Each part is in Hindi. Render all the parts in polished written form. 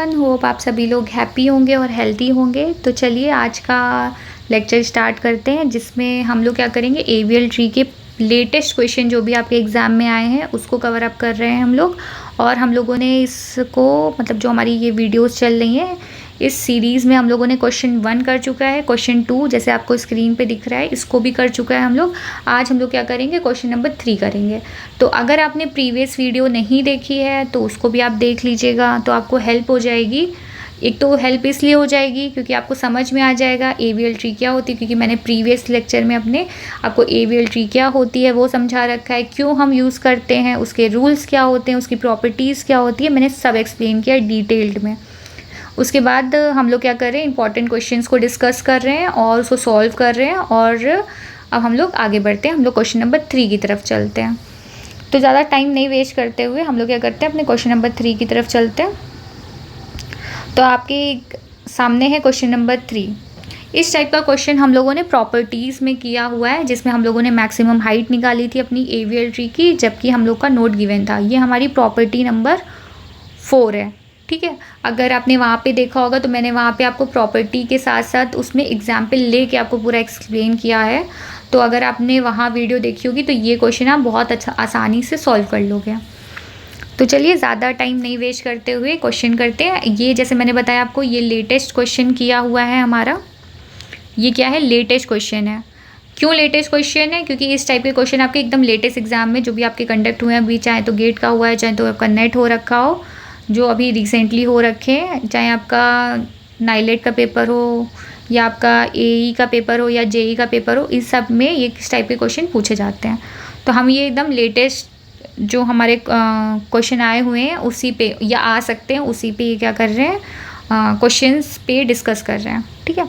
एवरीवन, होप आप सभी लोग हैप्पी होंगे और हेल्दी होंगे। तो चलिए आज का लेक्चर स्टार्ट करते हैं, जिसमें हम लोग क्या करेंगे, एवीएल ट्री के लेटेस्ट क्वेश्चन जो भी आपके एग्ज़ाम में आए हैं उसको कवर अप कर रहे हैं हम लोग। और हम लोगों ने इसको मतलब जो हमारी ये वीडियोस चल रही हैं इस सीरीज़ में हम लोगों ने क्वेश्चन 1 कर चुका है, क्वेश्चन 2 जैसे आपको स्क्रीन पे दिख रहा है इसको भी कर चुका है हम लोग। आज हम लोग क्या करेंगे, क्वेश्चन नंबर 3 करेंगे। तो अगर आपने प्रीवियस वीडियो नहीं देखी है तो उसको भी आप देख लीजिएगा, तो आपको हेल्प हो जाएगी। एक तो हेल्प इसलिए हो जाएगी क्योंकि आपको समझ में आ जाएगा एवीएल ट्री क्या होती है, क्योंकि मैंने प्रीवियस लेक्चर में अपने आपको एवीएल ट्री क्या होती है वो समझा रखा है, क्यों हम यूज़ करते हैं, उसके रूल्स क्या होते हैं, उसकी प्रॉपर्टीज़ क्या होती है, मैंने सब एक्सप्लेन किया डिटेल्ड में। उसके बाद हम लोग क्या कर रहे हैं, इंपॉर्टेंट क्वेश्चंस को डिस्कस कर रहे हैं और उसको सॉल्व कर रहे हैं। और अब हम लोग आगे बढ़ते हैं, हम लोग क्वेश्चन नंबर 3 की तरफ चलते हैं। तो ज़्यादा टाइम नहीं वेस्ट करते हुए हम लोग क्या करते हैं, अपने क्वेश्चन नंबर 3 की तरफ चलते हैं। तो आपके सामने है क्वेश्चन नंबर 3। इस टाइप का क्वेश्चन हम लोगों ने प्रॉपर्टीज़ में किया हुआ है, जिसमें हम लोगों ने मैक्सिमम हाइट निकाली थी अपनी एवीएल ट्री की, जबकि हम लोग का नोट गिवन था। ये हमारी प्रॉपर्टी नंबर 4 है, ठीक है। अगर आपने वहाँ पे देखा होगा तो मैंने वहाँ पे आपको प्रॉपर्टी के साथ साथ उसमें एग्जाम्पल लेके आपको पूरा एक्सप्लेन किया है। तो अगर आपने वहाँ वीडियो देखी होगी तो ये क्वेश्चन आप बहुत अच्छा आसानी से सॉल्व कर लोगे। तो चलिए ज़्यादा टाइम नहीं वेस्ट करते हुए क्वेश्चन करते हैं। ये जैसे मैंने बताया आपको, ये लेटेस्ट क्वेश्चन किया हुआ है हमारा। ये क्या है, लेटेस्ट क्वेश्चन है। क्यों लेटेस्ट क्वेश्चन है, क्योंकि इस टाइप के क्वेश्चन आपके एकदम लेटेस्ट एग्जाम में जो भी आपके कंडक्ट हुए हैं अभी, चाहे तो गेट का हुआ है, चाहे तो आपका नेट हो रखा हो, जो अभी रिसेंटली हो रखे हैं, चाहे आपका नाइलेट का पेपर हो या आपका एई का पेपर हो या जेई का पेपर हो, इस सब में ये किस टाइप के क्वेश्चन पूछे जाते हैं। तो हम ये एकदम लेटेस्ट जो हमारे क्वेश्चन आए हुए हैं उसी पे या आ सकते हैं उसी पे ये क्या कर रहे हैं, क्वेश्चंस पे डिस्कस कर रहे हैं, ठीक है।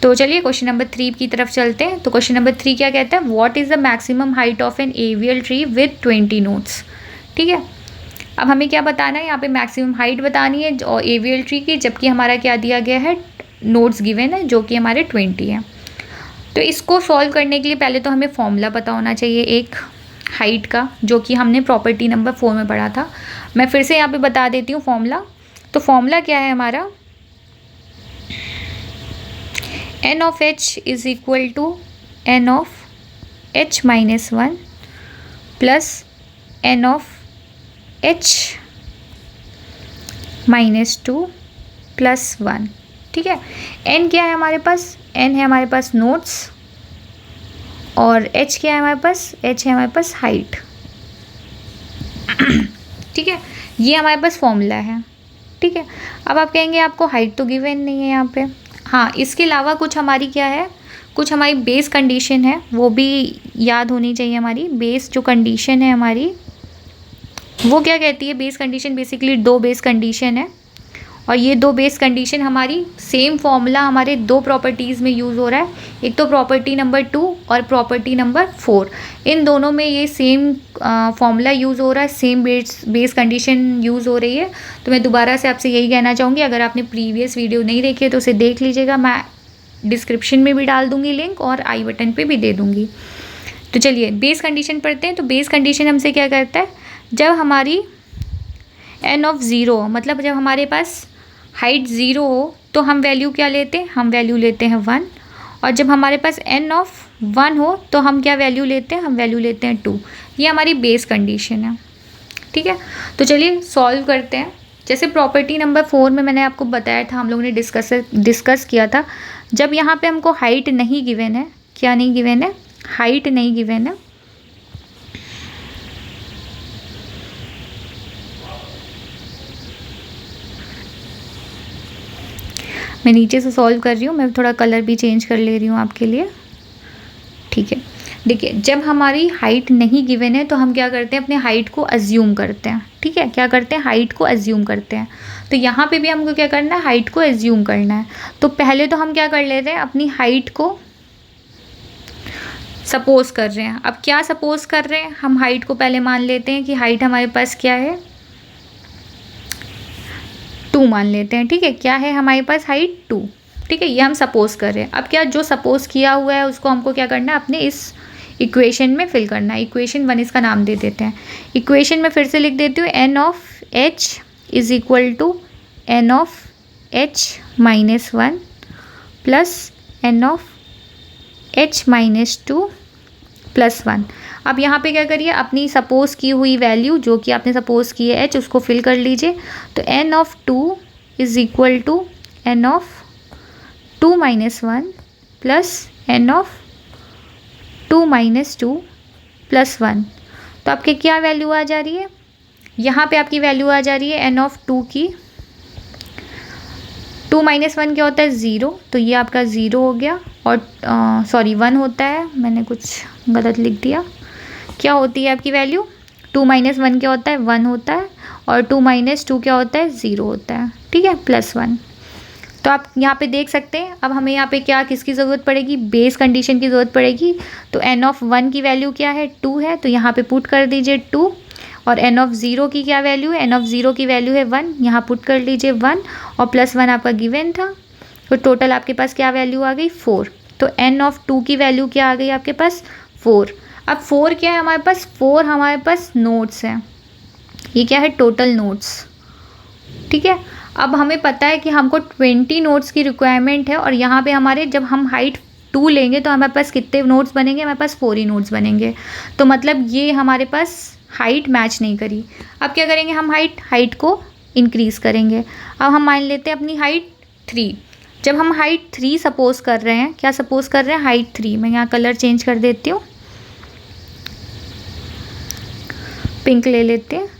तो चलिए क्वेश्चन नंबर 3 की तरफ चलते हैं। तो क्वेश्चन नंबर 3 क्या कहता है, what is the maximum height of an AVL tree with 20 nodes, ठीक है। अब हमें क्या बताना है, यहाँ पे मैक्सिमम हाइट बतानी है और एवीएल ट्री की, जबकि हमारा क्या दिया गया है, नोट्स गिवन है जो कि हमारे 20 हैं। तो इसको सॉल्व करने के लिए पहले तो हमें फॉर्मूला पता होना चाहिए एक हाइट का, जो कि हमने प्रॉपर्टी नंबर 4 में पढ़ा था। मैं फिर से यहाँ पे बता देती हूँ फॉर्मूला। तो फॉर्मूला क्या है हमारा, n of h is equal to n of h minus 1 plus n of h minus 2 plus 1, ठीक है। n क्या है हमारे पास, n है हमारे पास नोट्स, और h क्या है हमारे पास, h है हमारे पास हाइट, ठीक है। ये हमारे पास फॉर्मूला है, ठीक है। अब आप कहेंगे आपको हाइट तो गिवन नहीं है यहाँ पे। हाँ, इसके अलावा कुछ हमारी क्या है, कुछ हमारी बेस कंडीशन है, वो भी याद होनी चाहिए। हमारी बेस जो कंडीशन है हमारी, वो क्या कहती है, base condition basically 2 base condition है, और ये 2 बेस कंडीशन हमारी सेम फॉर्मूला हमारे 2 प्रॉपर्टीज़ में यूज़ हो रहा है। एक तो प्रॉपर्टी नंबर 2 और प्रॉपर्टी नंबर 4, इन दोनों में ये सेम फॉर्मूला यूज़ हो रहा है, सेम बेस कंडीशन यूज़ हो रही है। तो मैं दोबारा से आपसे यही कहना चाहूँगी, अगर आपने प्रीवियस वीडियो नहीं देखी है तो उसे देख लीजिएगा, मैं डिस्क्रिप्शन में भी डाल दूँगी लिंक और आई बटन पर भी दे दूँगी। तो चलिए बेस कंडीशन पढ़ते हैं। तो बेस कंडीशन हमसे क्या करता है, जब हमारी n ऑफ 0 मतलब जब हमारे पास हाइट 0 हो तो हम वैल्यू क्या लेते हैं, हम वैल्यू लेते हैं 1, और जब हमारे पास n ऑफ 1 हो तो हम क्या वैल्यू लेते हैं, हम वैल्यू लेते हैं 2। ये हमारी बेस कंडीशन है, ठीक है। तो चलिए सॉल्व करते हैं। जैसे प्रॉपर्टी नंबर 4 में मैंने आपको बताया था, हम लोगों ने डिस्कस किया था, जब यहाँ पे हमको हाइट नहीं गिवन है, क्या नहीं गिवन है, हाइट नहीं गिवन है, मैं नीचे से सॉल्व कर रही हूँ, मैं थोड़ा कलर भी चेंज कर ले रही हूँ आपके लिए, ठीक है। देखिए जब हमारी हाइट नहीं गिवन है तो हम क्या करते हैं, अपने हाइट को अज्यूम करते हैं, ठीक है। क्या करते हैं, हाइट को अज्यूम करते हैं। तो यहाँ पे भी हमको क्या करना है, हाइट को अज्यूम करना है। तो पहले तो हम क्या कर लेते हैं, अपनी हाइट को सपोज कर रहे हैं। अब क्या सपोज कर रहे हैं, हम हाइट को पहले मान लेते हैं कि हाइट हमारे पास क्या है, 2 मान लेते हैं, ठीक है। क्या है हमारे पास, हाइट 2, ठीक है। ये हम सपोज कर रहे हैं। अब क्या जो सपोज किया हुआ है उसको हमको क्या करना है, अपने इस इक्वेशन में फिल करना है। इक्वेशन 1 इसका नाम दे देते हैं। इक्वेशन में फिर से लिख देती हूँ, n of h is equal to n of h minus 1 plus n of h minus 2 plus 1। अब यहाँ पे क्या करिए, अपनी सपोज़ की हुई वैल्यू जो कि आपने सपोज़ की है h, उसको फिल कर लीजिए। तो n of 2 is equal to n of 2 minus 1 plus n of 2 minus 2 plus 1। तो आपके क्या वैल्यू आ जा रही है, यहाँ पे आपकी वैल्यू आ जा रही है n ऑफ 2 की। 2 माइनस 1 क्या होता है, 0, तो ये आपका 0 हो गया। और सॉरी 1 होता है, मैंने कुछ गलत लिख दिया। क्या होती है आपकी वैल्यू, 2 माइनस 1 क्या होता है, 1 होता है। और 2 माइनस 2 क्या होता है, 0 होता है। ठीक है, प्लस 1। तो आप यहाँ पे देख सकते हैं। अब हमें यहाँ पे क्या किसकी ज़रूरत पड़ेगी, बेस कंडीशन की ज़रूरत पड़ेगी। तो n ऑफ 1 की वैल्यू क्या है, 2 है, तो यहाँ पे पुट कर दीजिए 2। और n ऑफ 0 की क्या वैल्यू है, n ऑफ 0 की वैल्यू है 1, यहाँ पुट कर लीजिए 1। और प्लस 1 आपका गिवन था, तो टोटल आपके पास क्या वैल्यू आ गई, 4। तो n ऑफ 2 की वैल्यू क्या आ गई आपके पास, 4। अब 4 क्या है हमारे पास, 4 हमारे पास नोट्स हैं। ये क्या है, टोटल नोट्स। ठीक है, अब हमें पता है कि हमको 20 नोट्स की रिक्वायरमेंट है। और यहाँ पे हमारे जब हम हाइट 2 लेंगे तो हमारे पास कितने नोट्स बनेंगे, हमारे पास 4 ही नोट्स बनेंगे। तो मतलब ये हमारे पास हाइट मैच नहीं करी। अब क्या करेंगे, हम हाइट को इंक्रीज़ करेंगे। अब हम मान लेते हैं अपनी हाइट 3। जब हम हाइट 3 सपोज़ कर रहे हैं, क्या सपोज़ कर रहे हैं, हाइट 3। मैं यहाँ कलर चेंज कर देती हूँ, पिंक ले लेते हैं।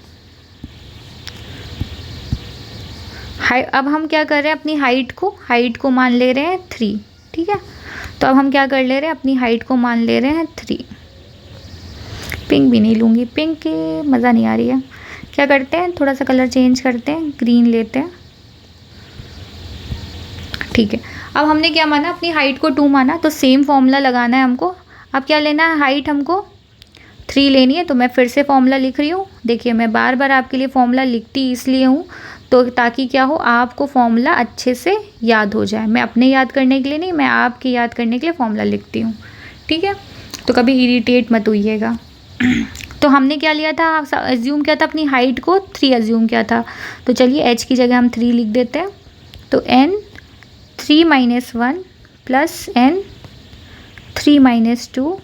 अब हम क्या कर रहे हैं, अपनी हाइट को मान ले रहे हैं 3। ठीक है, तो अब हम क्या कर ले रहे हैं, अपनी हाइट को मान ले रहे हैं 3। पिंक भी नहीं लूँगी, पिंक के मज़ा नहीं आ रही है। क्या करते हैं, थोड़ा सा कलर चेंज करते हैं, ग्रीन लेते हैं। ठीक है, अब हमने क्या माना, अपनी हाइट को 2 माना, तो सेम फॉर्मूला लगाना है हमको। अब क्या लेना है, हाइट हमको 3 लेनी है। तो मैं फिर से फॉर्मूला लिख रही हूँ। देखिए, मैं बार बार आपके लिए फॉर्मूला लिखती इसलिए हूँ तो ताकि क्या हो, आपको फॉर्मूला अच्छे से याद हो जाए। मैं अपने याद करने के लिए नहीं, मैं आपके याद करने के लिए फॉर्मूला लिखती हूँ। ठीक है, तो कभी इरिटेट मत होइएगा। तो हमने क्या लिया था, एज्यूम किया था, अपनी हाइट को 3 एज्यूम किया था। तो चलिए h की जगह हम 3 लिख देते हैं। तो n 3 minus 1 plus n 3 minus 2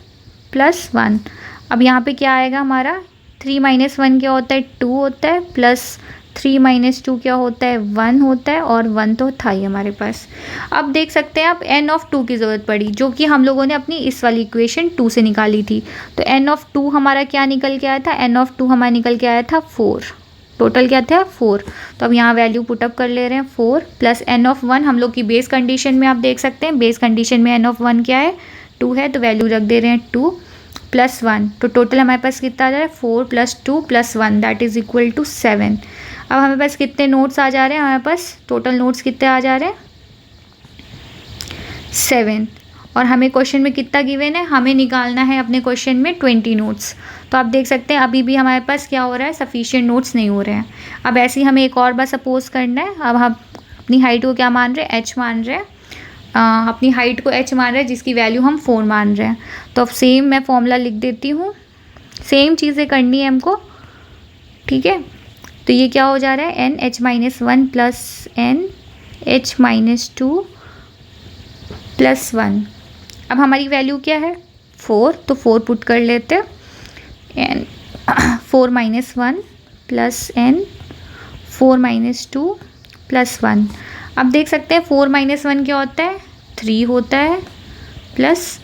plus 1। अब यहाँ पे क्या आएगा हमारा, 3 माइनस 1 क्या होता है, 2 होता है, प्लस 3 माइनस 2 क्या होता है, 1 होता है। और 1 तो था ही हमारे पास। अब देख सकते हैं आप, n ऑफ 2 की ज़रूरत पड़ी, जो कि हम लोगों ने अपनी इस वाली इक्वेशन 2 से निकाली थी। तो n ऑफ 2 हमारा क्या निकल के आया था, n ऑफ 2 हमारा निकल के आया था 4। टोटल क्या था, 4। तो अब यहाँ वैल्यू पुटअप कर ले रहे हैं 4 प्लस n ऑफ 1 हम लोग की बेस कंडीशन में आप देख सकते हैं, बेस कंडीशन में n ऑफ 1 क्या है, 2 है, तो वैल्यू रख दे रहे हैं 2 प्लस 1। तो टोटल हमारे पास कितना आ जा रहा है, 4 plus 2 plus 1 that is equal to 7। अब हमारे पास कितने नोट्स आ जा रहे हैं, हमारे पास टोटल नोट्स कितने आ जा रहे हैं, 7। और हमें क्वेश्चन में कितना गिवन है, हमें निकालना है अपने क्वेश्चन में 20 नोट्स। तो आप देख सकते हैं अभी भी हमारे पास क्या हो रहा है, सफिशिएंट नोट्स नहीं हो रहे हैं। अब ऐसे ही हमें एक और बार सपोज करना है। अब हम अपनी हाइट को क्या मान रहे हैं, h मान रहे हैं। अपनी हाइट को h मान रहे हैं, जिसकी वैल्यू हम 4 मान रहे हैं। तो अब सेम मैं फॉर्मूला लिख देती हूँ, सेम चीज़ें करनी है हमको। ठीक है, तो ये क्या हो जा रहा है, n h minus 1 plus n h minus 2 plus 1। अब हमारी वैल्यू क्या है, 4, तो 4 पुट कर लेते हैं। n 4 minus 1 plus n 4 minus 2 plus 1। अब देख सकते हैं 4 माइनस 1 क्या होता है, 3 होता है, प्लस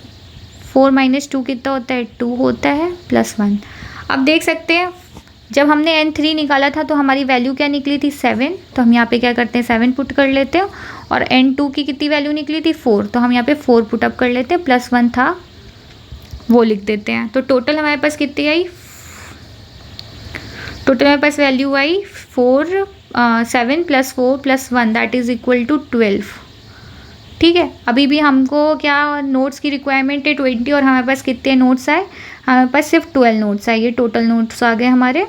4 माइनस 2 कितना होता है, 2 होता है, प्लस 1। अब देख सकते हैं जब हमने n3 निकाला था तो हमारी वैल्यू क्या निकली थी, 7। तो हम यहाँ पे क्या करते हैं, 7 पुट कर लेते हैं। और n2 की कितनी वैल्यू निकली थी, 4। तो हम यहाँ पे 4 पुटअप कर लेते हैं, प्लस 1 था वो लिख देते हैं। तो टोटल हमारे पास कितनी आई, टोटल हमारे पास वैल्यू आई 7 plus 4 plus 1 that is equal to 12। ठीक है, अभी भी हमको क्या नोट्स की रिक्वायरमेंट है 20, और हमारे पास कितने नोट्स आए, हमारे पास सिर्फ 12 नोट्स आए। ये टोटल नोट्स आ गए हमारे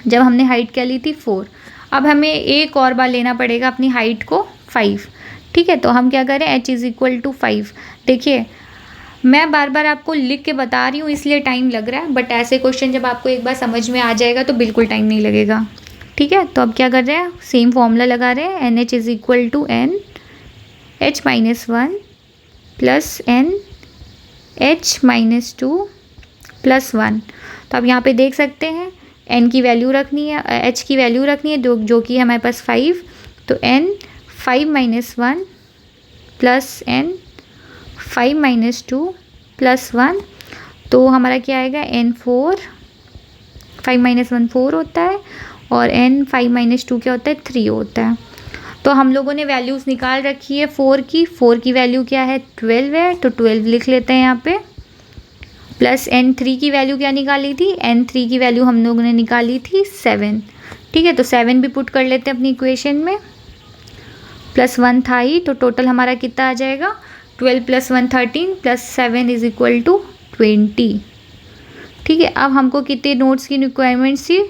जब हमने हाइट क्या ली थी, 4। अब हमें एक और बार लेना पड़ेगा अपनी हाइट को 5। ठीक है, तो हम क्या करें, h इज़ इक्वल टू 5। देखिए मैं बार बार आपको लिख के बता रही हूँ इसलिए टाइम लग रहा है, बट ऐसे क्वेश्चन जब आपको एक बार समझ में आ जाएगा तो बिल्कुल टाइम नहीं लगेगा। ठीक है, तो अब क्या कर रहे हैं, सेम फॉर्मूला लगा रहे हैं, NH is equal to N H minus one plus N H minus two plus one. तो अब यहाँ पे देख सकते हैं n की वैल्यू रखनी है, h की वैल्यू रखनी है जो कि है हमारे पास 5, तो n 5 minus one plus n 5 minus two plus one, तो हमारा क्या आएगा n 4, 5 माइनस वन 4 होता है और n 5 माइनस टू क्या होता है 3 होता है। तो हम लोगों ने वैल्यूज़ निकाल रखी है 4 की वैल्यू क्या है 12 है, तो 12 लिख लेते हैं यहाँ पे, प्लस n3 की वैल्यू क्या निकाली थी, n3 की वैल्यू हम लोगों ने निकाली थी 7, ठीक है, तो 7 भी पुट कर लेते हैं अपनी इक्वेशन में, प्लस 1 था ही, तो टोटल हमारा कितना आ जाएगा 12 plus 1 13 plus 7 is equal to 20, ठीक है। अब हमको कितने नोट्स की रिक्वायरमेंट्स थी,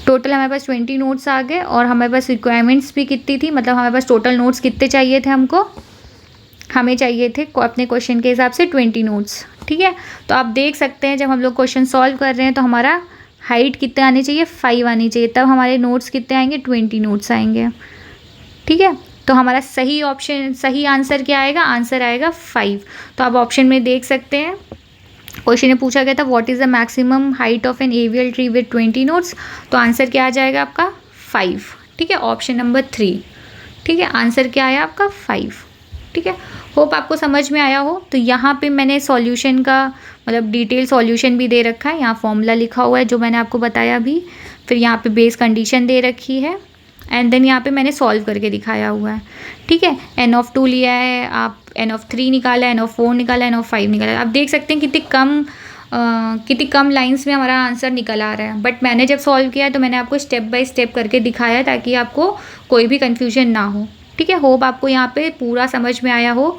टोटल हमारे पास 20 नोट्स आ गए और हमारे पास रिक्वायरमेंट्स भी कितनी थी, मतलब हमारे पास टोटल नोट्स कितने चाहिए थे हमको, हमें चाहिए थे अपने क्वेश्चन के हिसाब से 20 नोट्स, ठीक है। तो आप देख सकते हैं जब हम लोग क्वेश्चन सॉल्व कर रहे हैं तो हमारा हाइट कितने आनी चाहिए 5 आनी चाहिए, तब हमारे नोट्स कितने आएंगे 20 नोट्स आएंगे, ठीक है। तो हमारा सही आंसर क्या आएगा, आंसर आएगा 5। तो आप ऑप्शन में देख सकते हैं क्वेश्चन में पूछा गया था what is the maximum height of an AVL tree with 20 nodes, तो आंसर क्या आ जाएगा आपका 5, ठीक है, ऑप्शन नंबर 3, ठीक है, आंसर क्या आया आपका 5, ठीक है। होप आपको समझ में आया हो। तो यहाँ पे मैंने सॉल्यूशन का मतलब डिटेल सॉल्यूशन भी दे रखा है, यहाँ फॉर्मूला लिखा हुआ है जो मैंने आपको बताया अभी, फिर यहाँ पे बेस कंडीशन दे रखी है एंड देन यहाँ पे मैंने सॉल्व करके दिखाया हुआ है, ठीक है। n(2) लिया है, आप n(3) निकाला है, n(4) निकाला है, n(5) निकाला है। आप देख सकते हैं कितनी कम लाइंस में हमारा आंसर निकल आ रहा है, बट मैंने जब सॉल्व किया तो मैंने आपको स्टेप बाय स्टेप करके दिखाया ताकि आपको कोई भी कन्फ्यूजन ना हो, ठीक है। होप आपको यहाँ पे पूरा समझ में आया हो,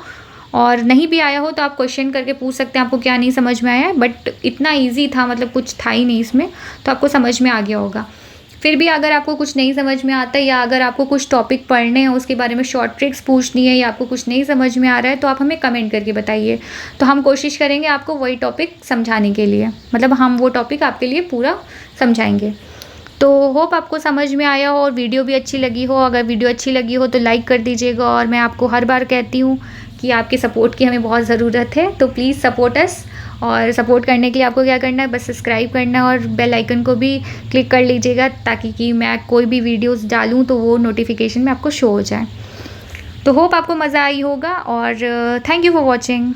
और नहीं भी आया हो तो आप क्वेश्चन करके पूछ सकते हैं आपको क्या नहीं समझ में आया है, बट इतना ईजी था, मतलब कुछ था ही नहीं इसमें, तो आपको समझ में आ गया होगा। फिर भी अगर आपको कुछ नहीं समझ में आता है या अगर आपको कुछ टॉपिक पढ़ने हैं उसके बारे में शॉर्ट ट्रिक्स पूछनी है या आपको कुछ नहीं समझ में आ रहा है तो आप हमें कमेंट करके बताइए, तो हम कोशिश करेंगे आपको वही टॉपिक समझाने के लिए, मतलब हम वो टॉपिक आपके लिए पूरा समझाएंगे। तो होप आपको समझ में आया हो और वीडियो भी अच्छी लगी हो। अगर वीडियो अच्छी लगी हो तो लाइक कर दीजिएगा, और मैं आपको हर बार कहती हूँ कि आपके सपोर्ट की हमें बहुत ज़रूरत है, तो प्लीज़ सपोर्ट अस। और सपोर्ट करने के लिए आपको क्या करना है, बस सब्सक्राइब करना है और बेल आइकन को भी क्लिक कर लीजिएगा ताकि कि मैं कोई भी वीडियोस डालूँ तो वो नोटिफिकेशन में आपको शो हो जाए। तो होप आपको मज़ा आई होगा और थैंक यू फॉर वॉचिंग।